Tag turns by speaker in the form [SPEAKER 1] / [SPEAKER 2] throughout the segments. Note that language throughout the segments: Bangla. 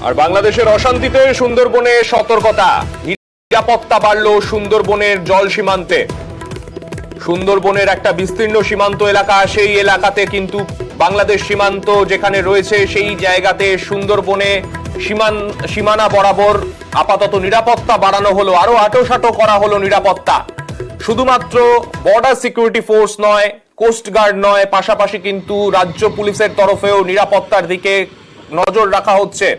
[SPEAKER 1] আর বাংলাদেশের অশান্তিতে সুন্দরবনে সতর্কতা, নিরাপত্তা বাড়ল সুন্দরবনের জল সীমান্তে। সুন্দরবনের একটা বিস্তীর্ণ সীমান্ত এলাকা, সেই এলাকাতে কিন্তু বাংলাদেশ সীমান্ত যেখানে রয়েছে সেই জায়গাতে সুন্দরবনে সীমানা বরাবর আপাতত নিরাপত্তা বাড়ানো হলো, আরো আঁটোসাঁটো করা হলো নিরাপত্তা। শুধুমাত্র বর্ডার সিকিউরিটি ফোর্স নয়, কোস্ট গার্ড নয়, পাশাপাশি কিন্তু রাজ্য পুলিশের তরফেও নিরাপত্তার দিকে নজর রাখা হচ্ছে।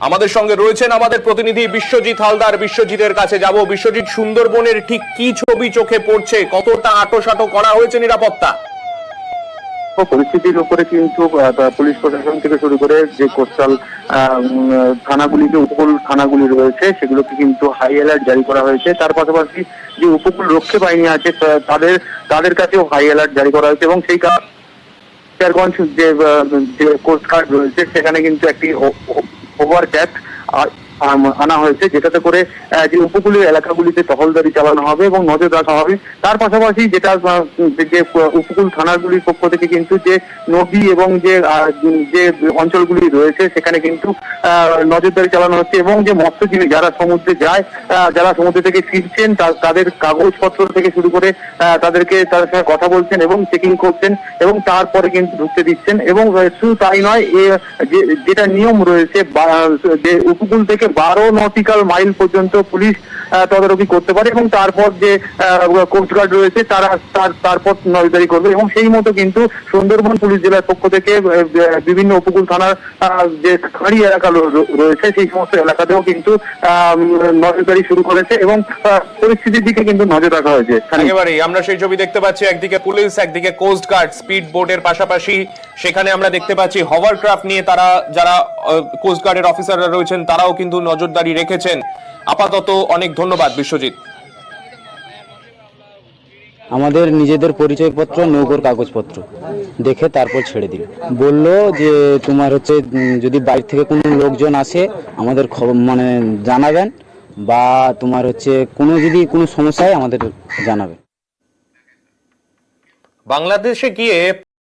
[SPEAKER 1] আমাদের সঙ্গে রয়েছেন আমাদের প্রতিনিধি বিশ্বজিৎ হালদার। বিশ্বজিতের কাছে যাব। বিশ্বজিৎ, সুন্দরবনের ঠিক কি ছবি চোখে পড়ছে? কতটা আঁটোসাঁটো করা হয়েছে নিরাপত্তা?
[SPEAKER 2] পরিস্থিতির উপরে কিন্তু পুলিশ প্রশাসন থেকে শুরু করে যে কোস্টাল থানাগুলিতে উপকূল থানাগুলি রয়েছে সেগুলোকে কিন্তু হাই অ্যালার্ট জারি করা হয়েছে। তার পাশাপাশি যে উপকূল রক্ষী বাহিনী আছে তাদের কাছেও হাই অ্যালার্ট জারি করা হয়েছে এবং সেই কিশোরগঞ্জ যে কোস্ট গার্ড রয়েছে সেখানে কিন্তু একটি ওভারক্যাট আনা হয়েছে, যেটাতে করে যে উপকূলীয় এলাকাগুলিতে টহলদারি চালানো হবে এবং নজর রাখা হবে। তার পাশাপাশি যেটা যে উপকূল থানাগুলির পক্ষ থেকে কিন্তু যে নদী এবং যে অঞ্চলগুলি রয়েছে সেখানে কিন্তু নজরদারি চালানো হচ্ছে এবং যে মৎস্যজীবী যারা সমুদ্রে যায়, যারা সমুদ্র থেকে ফিরছেন তাদের কাগজপত্র থেকে শুরু করে তাদের সঙ্গে কথা বলছেন এবং চেকিং করছেন এবং তারপরে কিন্তু ঢুকতে দিচ্ছেন। এবং শুধু তাই নয়, যেটা নিয়ম রয়েছে যে উপকূল থেকে 12 নটিক্যাল মাইল পর্যন্ত পুলিশ তদারকি করতে পারে এবং তারপর যে কোস্ট গার্ড রয়েছে তারপর নজরদারি করবে। এবং সেই মতো কিন্তু সুন্দরবন পুলিশ জেলার পক্ষ থেকে বিভিন্ন উপকূল থানার যে খাঁড়ি এলাকা রয়েছে সেই সমস্ত এলাকাতেও কিন্তু নজরদারি শুরু করেছে এবং পরিস্থিতির দিকে কিন্তু নজর রাখা হয়েছে।
[SPEAKER 1] একেবারেই আমরা সেই ছবি দেখতে পাচ্ছি, একদিকে পুলিশ, একদিকে কোস্ট গার্ড, স্পিড বোটের পাশাপাশি সেখানে আমরা দেখতে পাচ্ছি হভারক্রাফট নিয়ে তারা, যারা কোস্ট গার্ডের অফিসাররা রয়েছেন তারাও কিন্তু নজরদারি রেখেছেন। আপাতত অনেক ধন্যবাদ বিশ্বজিৎ।
[SPEAKER 3] আমাদের নিজেদের পরিচয়পত্র, নৌকোর কাগজপত্র দেখে তারপর ছেড়ে দিল। বলল যে তোমার হচ্ছে যদি বাইরে থেকে কোনো লোকজন আসে আমাদের মানে জানাবেন, বা তোমার হচ্ছে যদি কোনো সমস্যা হয় আমাদের জানাবে।
[SPEAKER 1] বাংলাদেশে গিয়ে